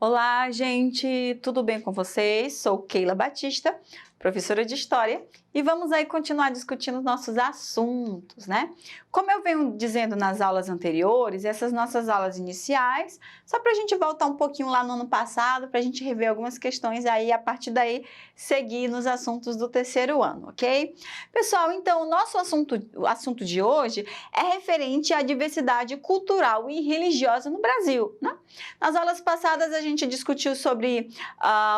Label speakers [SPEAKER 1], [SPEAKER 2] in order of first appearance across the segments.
[SPEAKER 1] Olá, gente, tudo bem com vocês? Sou Keila Batista, professora de História, e vamos aí continuar discutindo nossos assuntos, né? Como eu venho dizendo nas aulas anteriores, essas nossas aulas iniciais, só para a gente voltar um pouquinho lá no ano passado, para a gente rever algumas questões aí, a partir daí seguir nos assuntos do terceiro ano, ok? Pessoal, então o nosso assunto de hoje é referente à diversidade cultural e religiosa no Brasil, né? Nas aulas passadas a gente discutiu sobre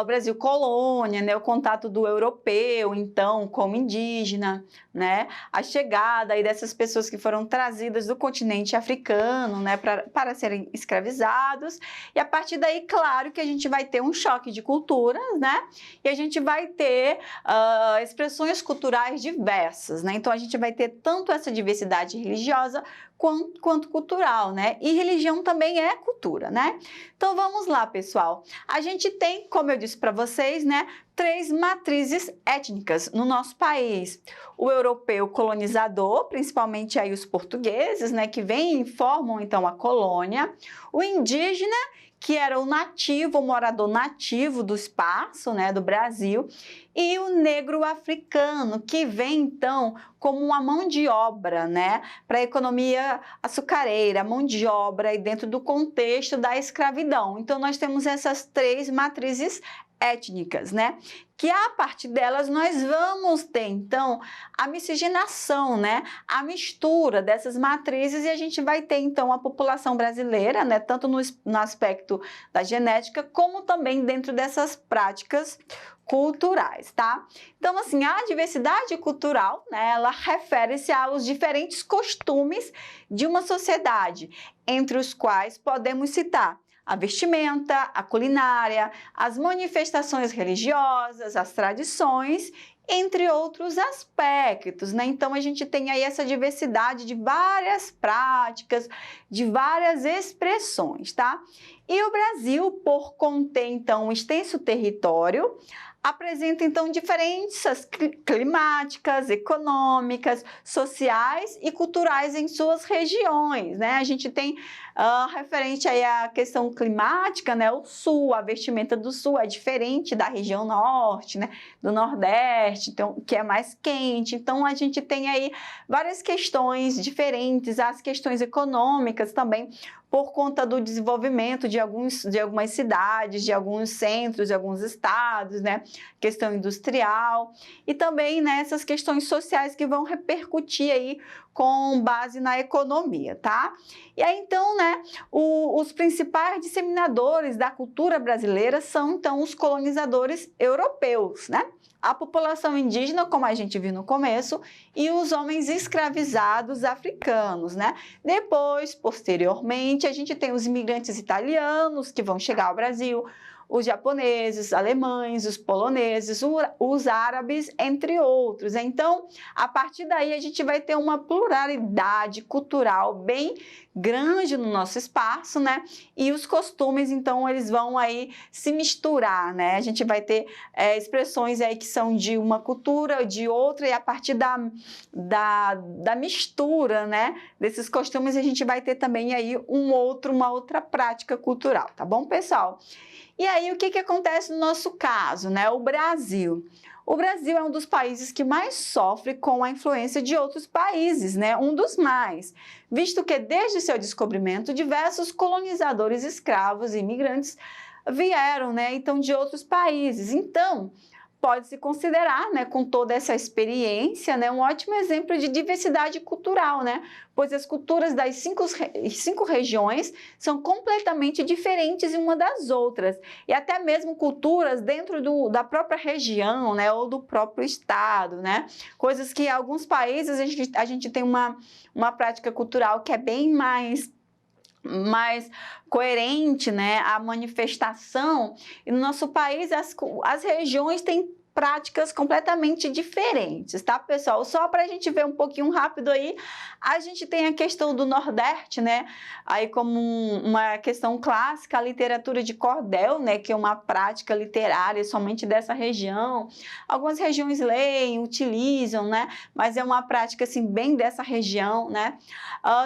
[SPEAKER 1] o Brasil colônia, né, o contato do europeu, então, como indígena, né, a chegada aí dessas pessoas que foram trazidas do continente africano, né, para serem escravizados, e a partir daí, claro que a gente vai ter um choque de culturas, né, e a gente vai ter expressões culturais diversas, né, então a gente vai ter tanto essa diversidade religiosa quanto cultural, né? E religião também é cultura, né? Então vamos lá, pessoal. A gente tem, como eu disse para vocês, né, três matrizes étnicas no nosso país. O europeu colonizador, principalmente aí os portugueses, né, que vêm e formam então a colônia. O indígena, que era o nativo, o morador nativo do espaço, né, do Brasil, e o negro africano, que vem então como uma mão de obra, né, para a economia açucareira, mão de obra aí dentro do contexto da escravidão. Então nós temos essas três matrizes étnicas, né? Que a partir delas nós vamos ter, então, a miscigenação, né? A mistura dessas matrizes e a gente vai ter, então, a população brasileira, né? Tanto no aspecto da genética, como também dentro dessas práticas culturais, tá? Então, assim, a diversidade cultural, né? Ela refere-se aos diferentes costumes de uma sociedade, entre os quais podemos citar a vestimenta, a culinária, as manifestações religiosas, as tradições, entre outros aspectos, né? Então a gente tem aí essa diversidade de várias práticas, de várias expressões, tá? E o Brasil, por conter então um extenso território, apresenta então diferenças climáticas, econômicas, sociais e culturais em suas regiões, né? A gente tem referente aí à questão climática, né? O sul, a vestimenta do sul é diferente da região norte, né? Do nordeste, então, que é mais quente. Então a gente tem aí várias questões diferentes, as questões econômicas também, por conta do desenvolvimento de algumas cidades, de alguns centros, de alguns estados, né? Questão industrial e também nessas questões sociais que vão repercutir aí com base na economia, tá? E aí, então, né, os principais disseminadores da cultura brasileira são, então, os colonizadores europeus, né? A população indígena, como a gente viu no começo, e os homens escravizados africanos, né? Depois, posteriormente, a gente tem os imigrantes italianos que vão chegar ao Brasil, os japoneses, alemães, os poloneses, os árabes, entre outros. Então, a partir daí, a gente vai ter uma pluralidade cultural bem grande no nosso espaço, né? E os costumes, então, eles vão aí se misturar, né? A gente vai ter expressões aí que são de uma cultura, de outra, e a partir da mistura, né, desses costumes, a gente vai ter também aí uma outra prática cultural, tá bom, pessoal? E aí, o que acontece no nosso caso, né? O Brasil. O Brasil é um dos países que mais sofre com a influência de outros países, né? Um dos mais, visto que desde seu descobrimento, diversos colonizadores escravos e imigrantes vieram, né? Então, de outros países. Então, pode-se considerar, né, com toda essa experiência, né, um ótimo exemplo de diversidade cultural, né, pois as culturas das cinco regiões são completamente diferentes uma das outras, e até mesmo culturas dentro da própria região, né, ou do próprio estado, né, coisas que em alguns países a gente tem uma prática cultural que é bem mais coerente, né, a manifestação, e no nosso país as regiões têm práticas completamente diferentes, tá, pessoal? Só para a gente ver um pouquinho rápido aí, a gente tem a questão do Nordeste, né? Aí como uma questão clássica, a literatura de cordel, né? Que é uma prática literária somente dessa região. Algumas regiões leem, utilizam, né? Mas é uma prática, assim, bem dessa região, né?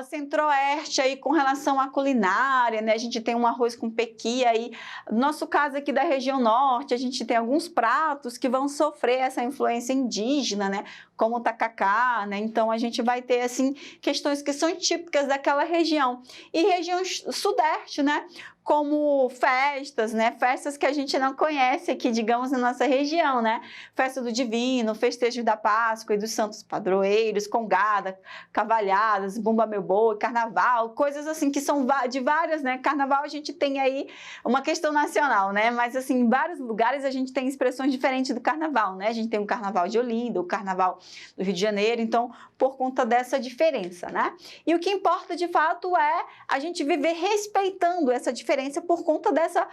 [SPEAKER 1] Centro-Oeste aí com relação à culinária, né? A gente tem um arroz com pequi aí. No nosso caso aqui da região Norte, a gente tem alguns pratos que vão sofrer essa influência indígena, né? Como o tacacá, né? Então a gente vai ter assim questões que são típicas daquela região. E região Sudeste, né? Como festas, né? Festas que a gente não conhece aqui, digamos, na nossa região, né? Festa do Divino, festejo da Páscoa e dos Santos Padroeiros, congada, cavalhadas, bumba meu boi, carnaval, coisas assim que são de várias, né? Carnaval a gente tem aí uma questão nacional, né? Mas assim, em vários lugares a gente tem expressões diferentes do carnaval, né? A gente tem o carnaval de Olinda, o carnaval do Rio de Janeiro, então, por conta dessa diferença, né? E o que importa de fato é a gente viver respeitando essa diferença por conta dessa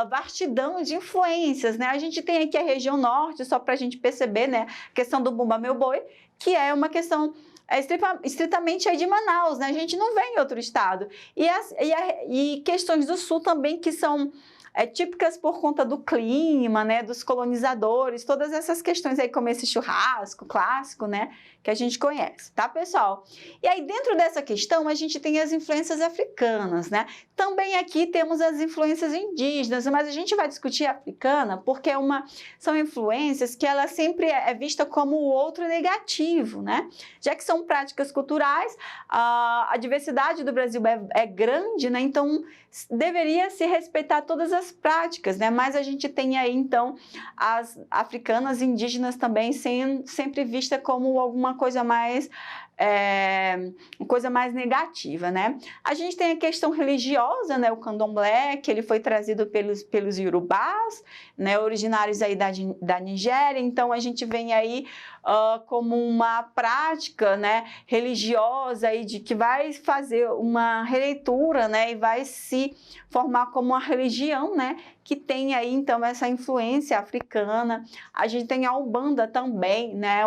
[SPEAKER 1] vastidão de influências, né? A gente tem aqui a região Norte, só para a gente perceber, né? A questão do Bumba Meu Boi, que é uma questão estritamente aí de Manaus, né? A gente não vê em outro estado. E questões do Sul também que são típicas por conta do clima, né, dos colonizadores, todas essas questões aí como esse churrasco clássico, né, que a gente conhece, tá, pessoal? E aí dentro dessa questão a gente tem as influências africanas, né? Também aqui temos as influências indígenas, mas a gente vai discutir a africana porque são influências que ela sempre é vista como o outro negativo, né? Já que são práticas culturais, a diversidade do Brasil é grande, né? Então deveria se respeitar todas as práticas, né? Mas a gente tem aí, então, as africanas indígenas também sendo sempre vista como alguma coisa mais negativa, né? A gente tem a questão religiosa, né? O candomblé, que ele foi trazido pelos iorubás, né? Originários aí da Nigéria, então a gente vem aí como uma prática, né, religiosa aí que vai fazer uma releitura, né, e vai se formar como uma religião, né, que tem aí então essa influência africana. A gente tem a Umbanda também, né,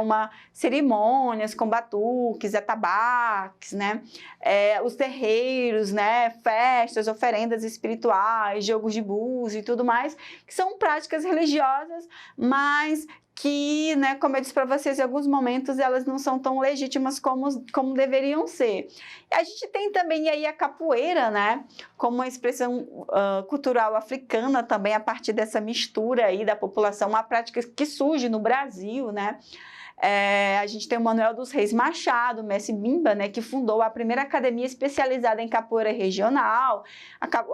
[SPEAKER 1] cerimônias com batuques, atabaques, né, os terreiros, né, festas, oferendas espirituais, jogos de búzios e tudo mais, que são práticas religiosas, mas que, né, como eu disse para vocês, em alguns momentos elas não são tão legítimas como deveriam ser. E a gente tem também aí a capoeira, né, como uma expressão cultural africana também, a partir dessa mistura aí da população, uma prática que surge no Brasil, né. A gente tem o Manuel dos Reis Machado, Messi Bimba, né, que fundou a primeira academia especializada em capoeira regional.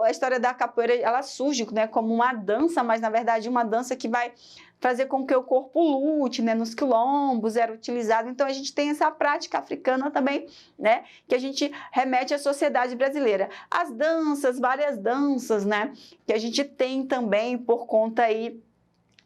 [SPEAKER 1] A história da capoeira, ela surge, né, como uma dança, mas na verdade uma dança que vai fazer com que o corpo lute, né, nos quilombos, era utilizado. Então a gente tem essa prática africana também, né, que a gente remete à sociedade brasileira. As danças, várias danças, né, que a gente tem também por conta aí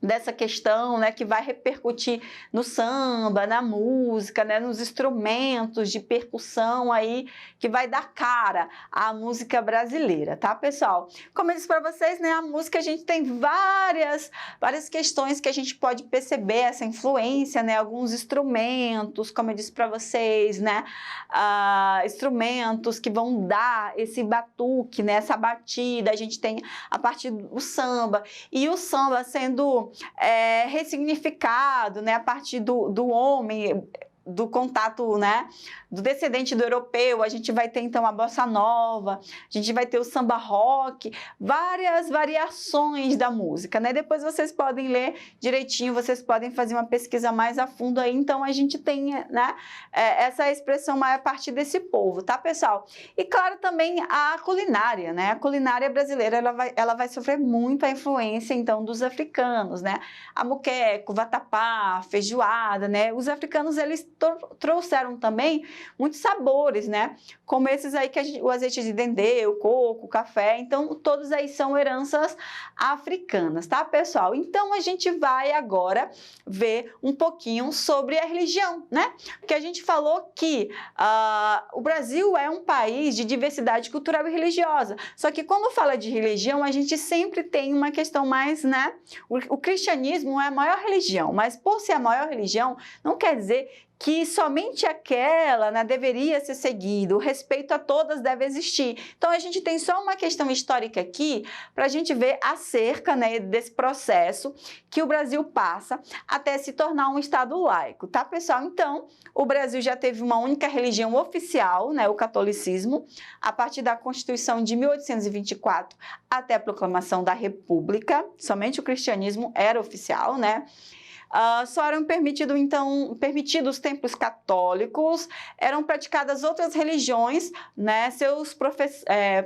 [SPEAKER 1] dessa questão, né, que vai repercutir no samba, na música, né, nos instrumentos de percussão aí, que vai dar cara à música brasileira, tá, pessoal? Como eu disse para vocês, né, a música a gente tem várias questões que a gente pode perceber essa influência, né, alguns instrumentos, como eu disse para vocês, né, instrumentos que vão dar esse batuque, né, essa batida, a gente tem a parte do samba, e o samba sendo ressignificado, né, a partir do homem, do contato, né, do descendente do europeu. A gente vai ter então a bossa nova, a gente vai ter o samba rock, várias variações da música, né? Depois vocês podem ler direitinho, vocês podem fazer uma pesquisa mais a fundo aí. Então a gente tem, né, essa expressão mais a partir desse povo, tá, pessoal? E claro também a culinária, né? A culinária brasileira ela vai sofrer muito a influência então dos africanos, né? A moqueca, o vatapá, a feijoada, né? Os africanos eles trouxeram também muitos sabores, né? Como esses aí o azeite de dendê, o coco, o café. Então, todos aí são heranças africanas, tá, pessoal? Então, a gente vai agora ver um pouquinho sobre a religião, né? Porque a gente falou que o Brasil é um país de diversidade cultural e religiosa. Só que quando fala de religião, a gente sempre tem uma questão mais, né? O cristianismo é a maior religião, mas por ser a maior religião, não quer dizer que somente aquela, né, deveria ser seguida, o respeito a todas deve existir. Então, a gente tem só uma questão histórica aqui para a gente ver acerca, né, desse processo que o Brasil passa até se tornar um Estado laico, tá, pessoal? Então, o Brasil já teve uma única religião oficial, né, o catolicismo, a partir da Constituição de 1824 até a proclamação da República, somente o cristianismo era oficial, né? Só eram permitidos templos católicos, eram praticadas outras religiões, né? Seus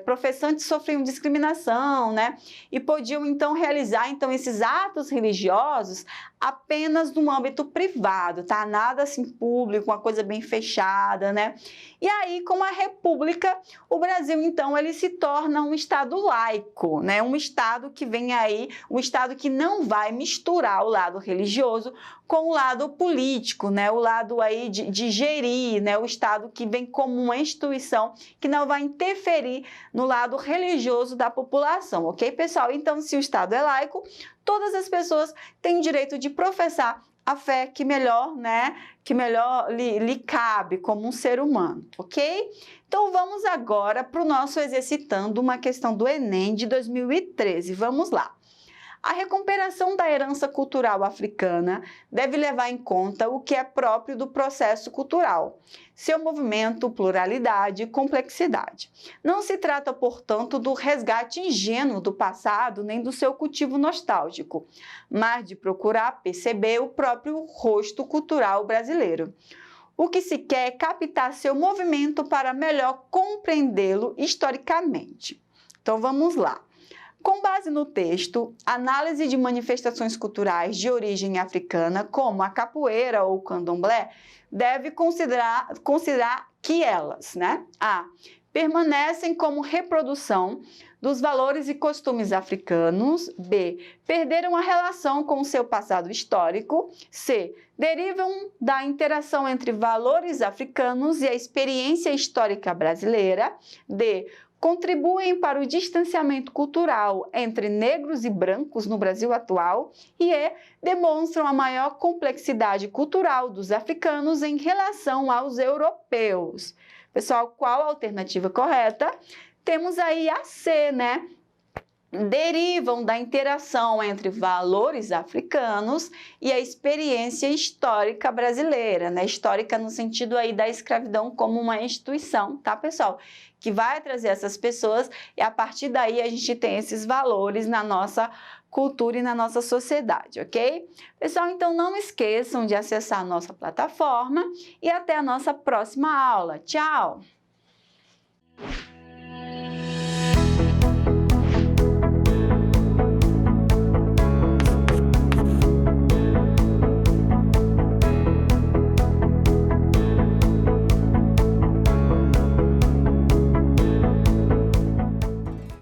[SPEAKER 1] professantes sofriam discriminação, né? E podiam então realizar esses atos religiosos apenas no âmbito privado, tá? Nada assim público, uma coisa bem fechada, né? E aí, com a República, o Brasil então ele se torna um Estado laico, né? Um Estado que vem aí, um Estado que não vai misturar o lado religioso com o lado político, né? O lado aí de gerir, né? O Estado que vem como uma instituição que não vai interferir no lado religioso da população, ok, pessoal? Então, se o Estado é laico, todas as pessoas têm direito de professar a fé que melhor, né? Que melhor lhe cabe como um ser humano, ok? Então, vamos agora para o nosso exercitando uma questão do Enem de 2013. Vamos lá. A recuperação da herança cultural africana deve levar em conta o que é próprio do processo cultural, seu movimento, pluralidade e complexidade. Não se trata, portanto, do resgate ingênuo do passado nem do seu cultivo nostálgico, mas de procurar perceber o próprio rosto cultural brasileiro. O que se quer é captar seu movimento para melhor compreendê-lo historicamente. Então, vamos lá. Com base no texto, análise de manifestações culturais de origem africana, como a capoeira ou o candomblé, deve considerar que elas, né? A. Permanecem como reprodução dos valores e costumes africanos. B. Perderam a relação com o seu passado histórico. C. Derivam da interação entre valores africanos e a experiência histórica brasileira. D. Contribuem para o distanciamento cultural entre negros e brancos no Brasil atual e demonstram a maior complexidade cultural dos africanos em relação aos europeus. Pessoal, qual a alternativa correta? Temos aí a C, né? Derivam da interação entre valores africanos e a experiência histórica brasileira, né? Histórica no sentido aí da escravidão como uma instituição, tá, pessoal? Que vai trazer essas pessoas e a partir daí a gente tem esses valores na nossa cultura e na nossa sociedade, ok? Pessoal, então não esqueçam de acessar a nossa plataforma e até a nossa próxima aula. Tchau!